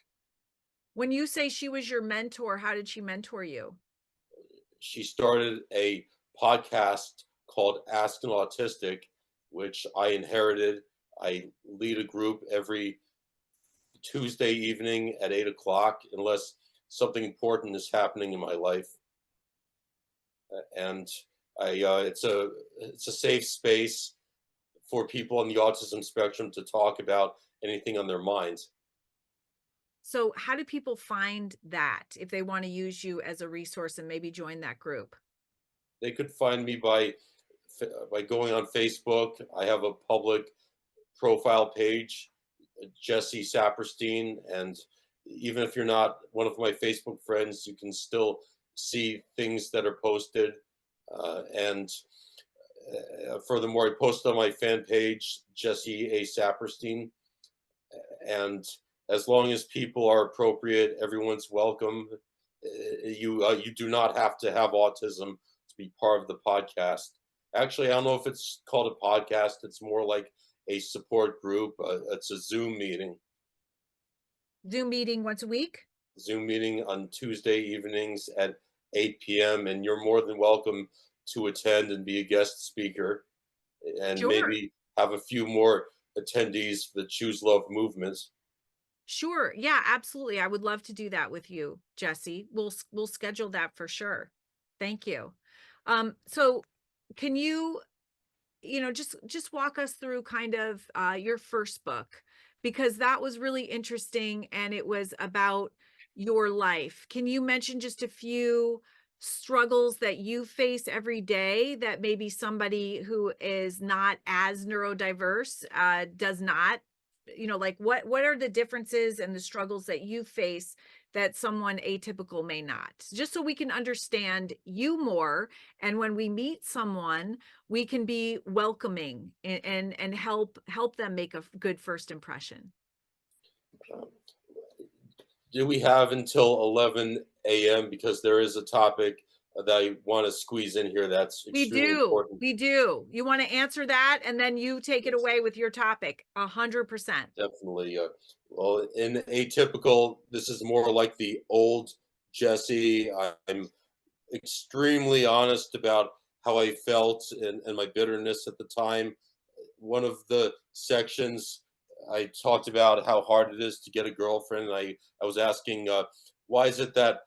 When you say she was your mentor, how did she mentor you? She started a podcast called Ask an Autistic, which I inherited. I lead a group every Tuesday evening at 8 o'clock, unless something important is happening in my life. And it's a safe space for people on the autism spectrum to talk about anything on their minds. So how do people find that if they want to use you as a resource and maybe join that group? They could find me by going on Facebook. I have a public profile page, Jesse Saperstein, and even if you're not one of my Facebook friends, you can still see things that are posted. And furthermore, I post on my fan page, Jesse A. Saperstein, and as long as people are appropriate, everyone's welcome. You do not have to have autism to be part of the podcast. Actually, I don't know if it's called a podcast. It's more like a support group. It's a Zoom meeting. Zoom meeting once a week? Zoom meeting on Tuesday evenings at 8 p.m. And you're more than welcome to attend and be a guest speaker, and Sure. maybe have a few more attendees for the Choose Love movement. Sure. Yeah, absolutely. I would love to do that with you, Jesse. We'll schedule that for sure. Thank you. So can you just walk us through kind of your first book, because that was really interesting and it was about your life. Can you mention just a few struggles that you face every day that maybe somebody who is not as neurodiverse does not? Like what are the differences and the struggles that you face that someone atypical may not, just so we can understand you more, and when we meet someone we can be welcoming and help them make a good first impression. do we have until 11 a.m.? Because there is a topic that I want to squeeze in here that's We extremely do. important. We do. You want to answer that and then you take it away with your topic. 100%. Definitely. Well, in atypical, this is more like the old Jesse. I'm extremely honest about how I felt and my bitterness at the time. One of the sections I talked about how hard it is to get a girlfriend. I was asking, why is it that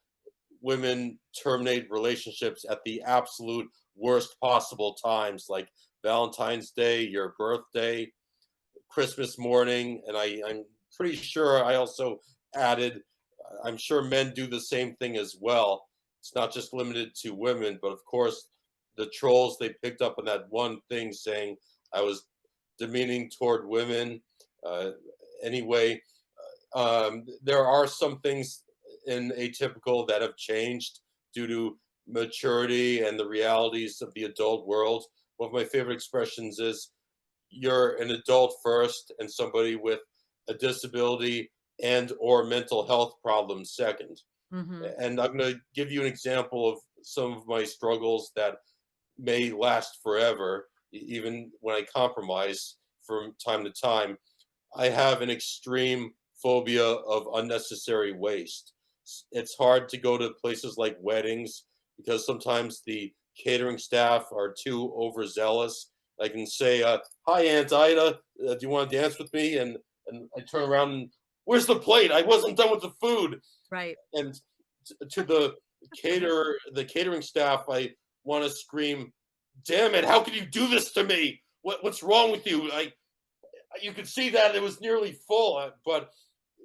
women terminate relationships at the absolute worst possible times, like Valentine's Day, your birthday, Christmas morning? And I'm pretty sure I also added, I'm sure men do the same thing as well. It's not just limited to women, but of course, the trolls, they picked up on that one thing saying I was demeaning toward women. Uh, anyway, there are some things in atypical that have changed due to maturity and the realities of the adult world. One of my favorite expressions is you're an adult first and somebody with a disability and or mental health problems second. Hmm. And I'm going to give you an example of some of my struggles that may last forever, even when I compromise from time to time. I have an extreme phobia of unnecessary waste. It's hard to go to places like weddings because sometimes the catering staff are too overzealous. I can say, "Hi, Aunt Ida, do you want to dance with me?" And I turn around and, "Where's the plate? I wasn't done with the food." Right. And to the the catering staff, I want to scream, "Damn it! How could you do this to me? What's wrong with you?" You could see that it was nearly full, but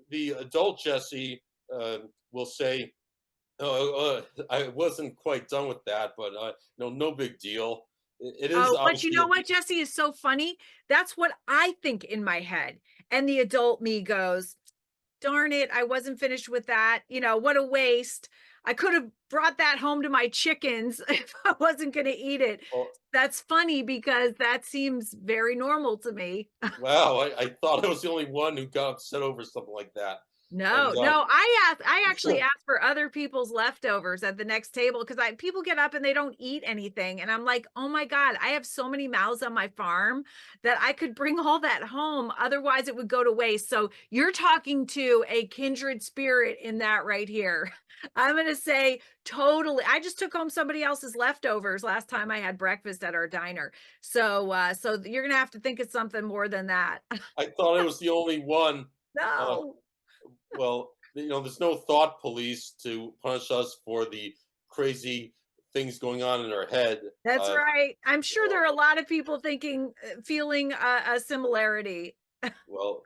the adult Jesse will say, "Oh, I wasn't quite done with that, but no, no big deal." It is Oh, but you obviously know what, Jesse, is so funny? That's what I think in my head. And the adult me goes, darn it, I wasn't finished with that. What a waste. I could have brought that home to my chickens if I wasn't going to eat it. oh, That's funny because that seems very normal to me. wow. I thought I was the only one who got upset over something like that, No, and no, I actually asked for other people's leftovers at the next table because people get up and they don't eat anything. And I'm like, oh my God, I have so many mouths on my farm that I could bring all that home. Otherwise, it would go to waste. So you're talking to a kindred spirit in that right here. I'm going to say totally. I just took home somebody else's leftovers last time I had breakfast at our diner. So you're going to have to think of something more than that. I thought I was the only one. Uh, No. well, there's no thought police to punish us for the crazy things going on in our head. That's Uh, right. I'm sure there well, are a lot of people feeling a similarity. well,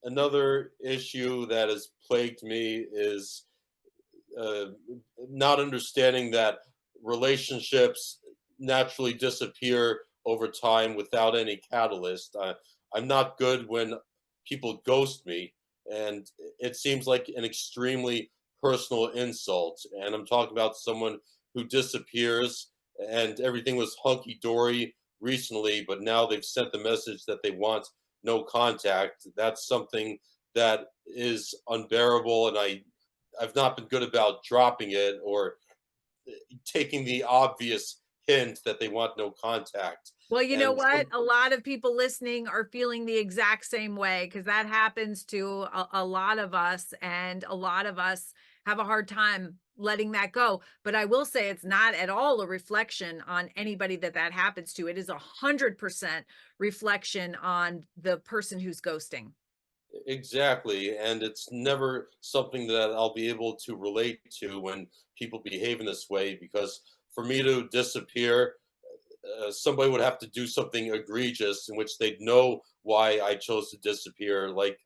another issue that has plagued me is uh, not understanding that relationships naturally disappear over time without any catalyst. I'm not good when people ghost me, and it seems like an extremely personal insult. And I'm talking about someone who disappears and everything was hunky dory recently, but now they've sent the message that they want no contact. That's something that is unbearable, and I've not been good about dropping it or taking the obvious hint that they want no contact. Well, you know And what? A lot of people listening are feeling the exact same way because that happens to a lot of us, and a lot of us have a hard time letting that go. But I will say it's not at all a reflection on anybody that happens to. It is 100% reflection on the person who's ghosting. exactly, and it's never something that I'll be able to relate to when people behave in this way, because for me to disappear, somebody would have to do something egregious in which they'd know why I chose to disappear, like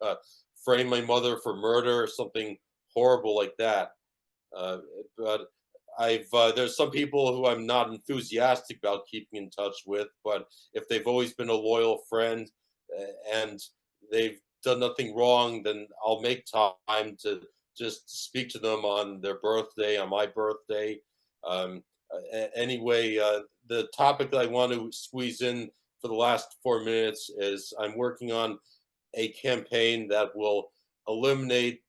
frame my mother for murder or something horrible like that. Uh, but I've there's some people who I'm not enthusiastic about keeping in touch with, but if they've always been a loyal friend and they've done nothing wrong, then I'll make time to just speak to them on their birthday, on my birthday. Anyway, the topic that I want to squeeze in for the last 4 minutes is I'm working on a campaign that will eliminate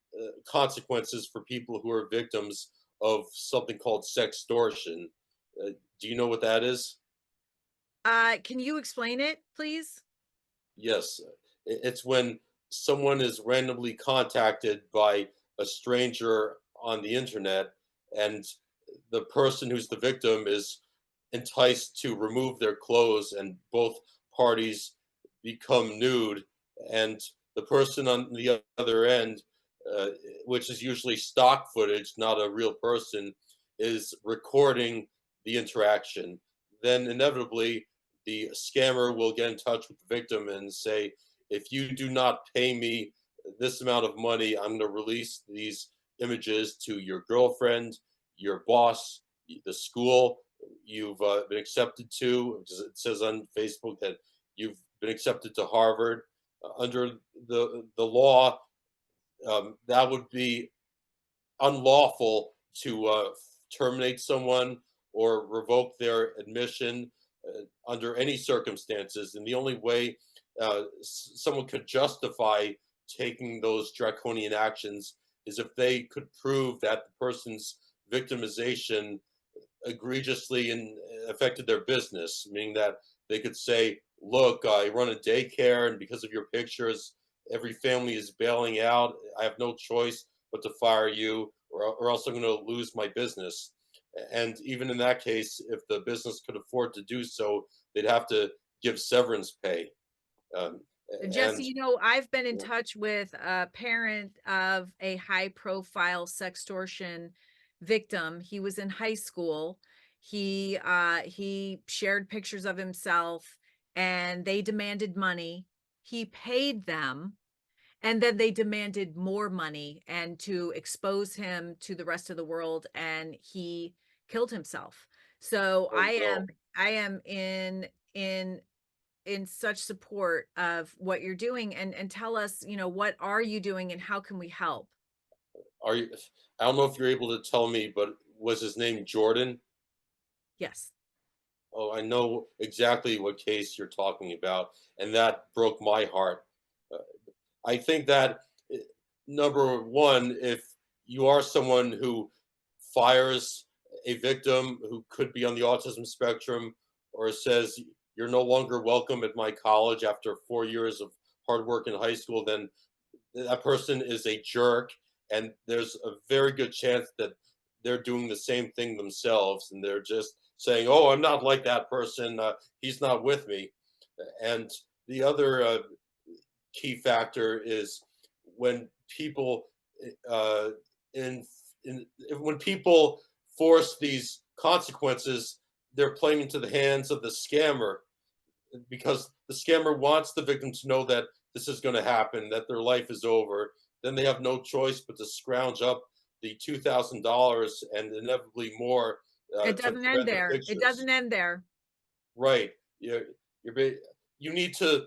consequences for people who are victims of something called sextortion. Do you know what that is? Can you explain it, please? Yes, it's when someone is randomly contacted by a stranger on the internet, and the person who's the victim is enticed to remove their clothes, and both parties become nude, and the person on the other end, uh, which is usually stock footage, not a real person, is recording the interaction. Then inevitably the scammer will get in touch with the victim and say, if you do not pay me this amount of money, I'm going to release these images to your girlfriend, your boss, the school you've been accepted to. It says on Facebook that you've been accepted to Harvard. Under the law, that would be unlawful to terminate someone or revoke their admission under any circumstances. And the only way someone could justify taking those draconian actions is if they could prove that the person's victimization egregiously affected their business, meaning that they could say, look, I run a daycare, and because of your pictures, every family is bailing out. I have no choice but to fire you, or else I'm going to lose my business. And even in that case, if the business could afford to do so, they'd have to give severance pay. Um, Jesse, and I've been in touch with a parent of a high profile sextortion victim. He was in high school. He shared pictures of himself and they demanded money. He paid them and then they demanded more money and to expose him to the rest of the world, and he killed himself. So oh no, I am in such support of what you're doing, and tell us, what are you doing and how can we help? are you? I don't know if you're able to tell me, but was his name Jordan? Yes. Oh, I know exactly what case you're talking about, and that broke my heart. Uh, I think that uh, number one, if you are someone who fires a victim who could be on the autism spectrum, or says you're no longer welcome at my college after 4 years of hard work in high school, then that person is a jerk, and there's a very good chance that they're doing the same thing themselves, and they're just saying, "Oh, I'm not like that person. He's not with me." And the other key factor is when people uh, in, when people force these consequences, they're playing into the hands of the scammer, because the scammer wants the victim to know that this is going to happen, that their life is over. Then they have no choice but to scrounge up the $2,000 and inevitably more It to doesn't end prevent the there. It pictures. doesn't end there. Right. You're, you need to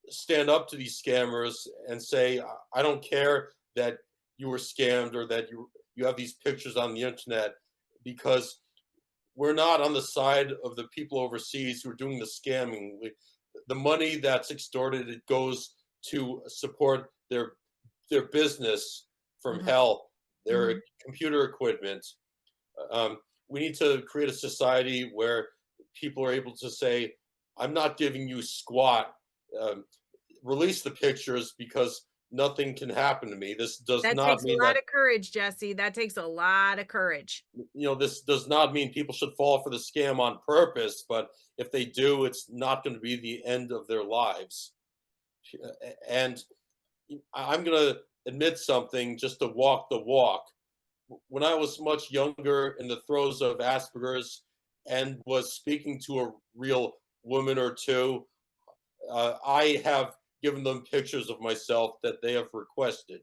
stand up to these scammers and say, I don't care that you were scammed or that you have these pictures on the internet, because we're not on the side of the people overseas who are doing the scamming. The money that's extorted, it goes to support their business from Mhm, hell, their mhm. computer equipment. We need to create a society where people are able to say, I'm not giving you squat. Um, Release the pictures, because nothing can happen to me. This does That not takes a mean lot that, of courage, Jesse. That takes a lot of courage. this does not mean people should fall for the scam on purpose, but if they do, it's not going to be the end of their lives. And I'm going to admit something just to walk the walk. When I was much younger, in the throes of Asperger's, and was speaking to a real woman or two, I have given them pictures of myself that they have requested.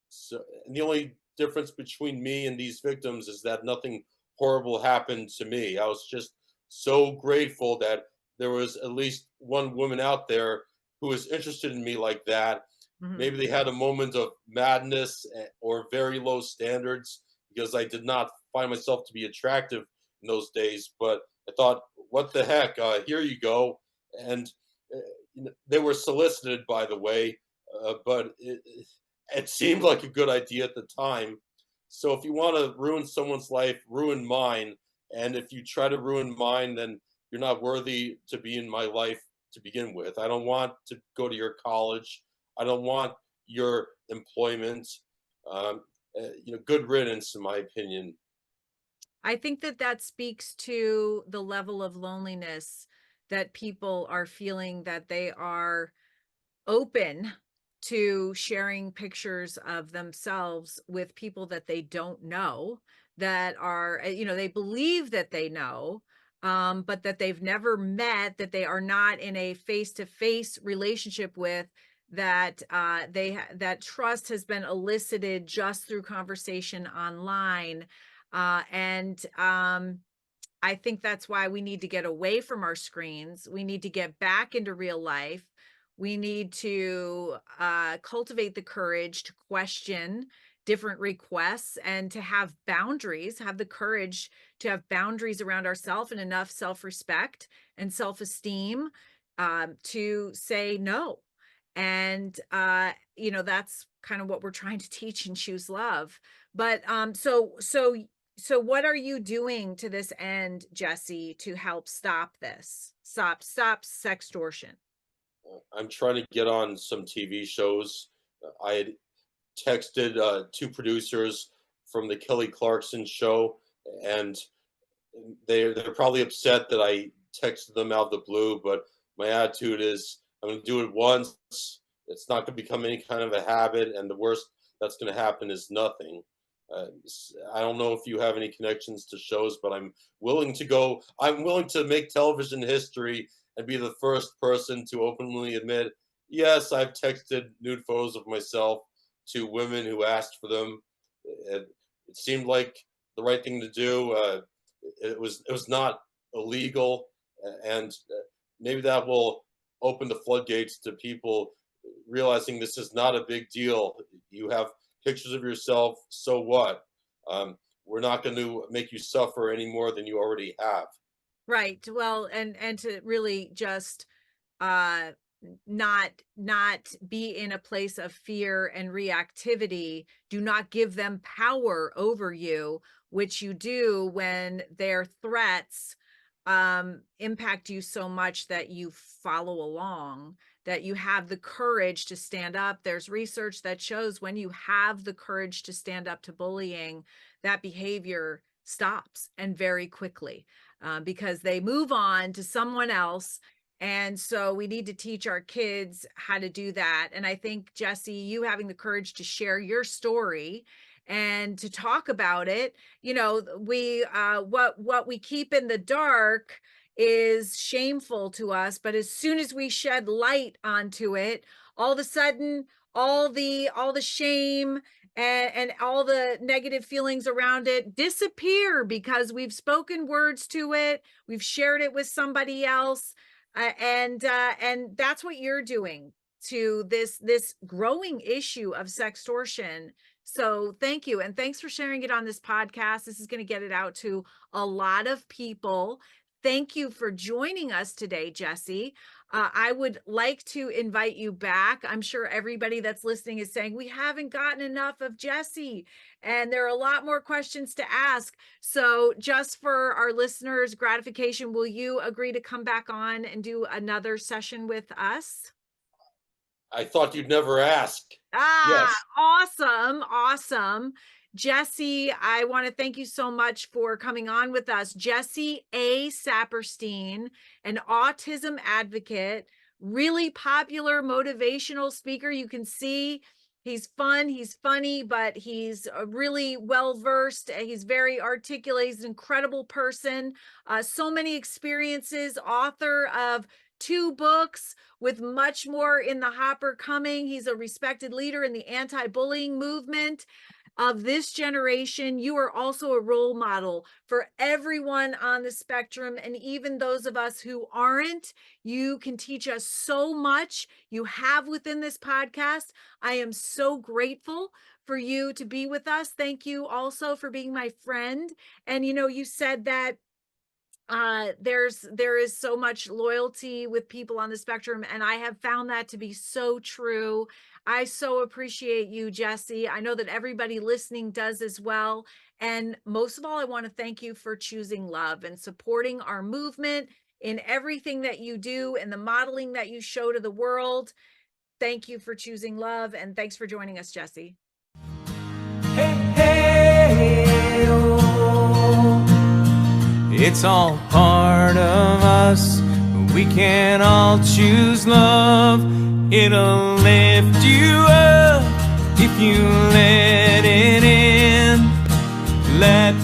So, and the only difference between me and these victims is that nothing horrible happened to me. I was just so grateful that there was at least one woman out there who was interested in me like that. Mhm. Maybe they had a moment of madness, or very low standards, because I did not find myself to be attractive in those days. But I thought, what the heck? Here you go. And they were solicited, by the way, but It seemed like a good idea at the time. So if you want to ruin someone's life, ruin mine. And if you try to ruin mine, then you're not worthy to be in my life to begin with. I don't want to go to your college. I don't want your employment. Good riddance, in my opinion. I think that that speaks to the level of loneliness that people are feeling, that they are open to sharing pictures of themselves with people that they don't know, that are, they believe that they know, but that they've never met, that they are not in a face-to-face relationship with, that that trust has been elicited just through conversation online. And I think that's why we need to get away from our screens. We need to get back into real life. We need to cultivate the courage to question different requests and to have boundaries, have the courage to have boundaries around ourselves and enough self-respect and self-esteem to say no. And, that's kind of what we're trying to teach in Choose Love. But so what are you doing to this end, Jesse, to help stop this? Stop sextortion. I'm trying to get on some TV shows. I had texted two producers from the Kelly Clarkson show, and they're probably upset that I texted them out of the blue. But my attitude is, I'm going to do it once. It's not going to become any kind of a habit, and the worst that's going to happen is nothing. I don't know if you have any connections to shows, but I'm willing to go. I'm willing to make television history and be the first person to openly admit, yes, I've texted nude photos of myself to women who asked for them. It seemed like the right thing to do. It was not illegal, and maybe that will open the floodgates to people realizing this is not a big deal. You have pictures of yourself, so what? We're not going to make you suffer any more than you already have. Right. Well, and to really just uh not be in a place of fear and reactivity. Do not give them power over you, which you do when their threats impact you so much that you follow along, that you have the courage to stand up. There's research that shows when you have the courage to stand up to bullying, that behavior stops, and very quickly, because they move on to someone else. And so we need to teach our kids how to do that. And I think, Jesse, you having the courage to share your story and to talk about it, we what we keep in the dark is shameful to us, but as soon as we shed light onto it, all of a sudden all the shame and all the negative feelings around it disappear, because we've spoken words to it, we've shared it with somebody else. And that's what you're doing to this growing issue of sextortion. So thank you, and thanks for sharing it on this podcast. This is going to get it out to a lot of people. Thank you for joining us today, Jesse. I would like to invite you back. I'm sure everybody that's listening is saying, we haven't gotten enough of Jesse, and there are a lot more questions to ask. So just for our listeners' gratification, will you agree to come back on and do another session with us? I thought you'd never ask. Ah, Yes. awesome. Jesse, I want to thank you so much for coming on with us. Jesse A. Saperstein, an autism advocate, really popular motivational speaker. You can see he's fun, he's funny, but he's really well-versed. He's very articulate. He's an incredible person. So many experiences, author of 2 books with much more in the hopper coming. He's a respected leader in the anti-bullying movement of this generation. You are also a role model for everyone on the spectrum, and even those of us who aren't. You can teach us so much. You have within this podcast. I am so grateful for you to be with us. Thank you also for being my friend. And you said that there is so much loyalty with people on the spectrum, and I have found that to be so true. I so appreciate you, Jesse. I know that everybody listening does as well. And most of all, I want to thank you for choosing love and supporting our movement in everything that you do and the modeling that you show to the world. Thank you for choosing love, and thanks for joining us, Jesse. Hey, hey, oh. It's all part of us. We can all choose love. It'll lift you up if you let it in. Let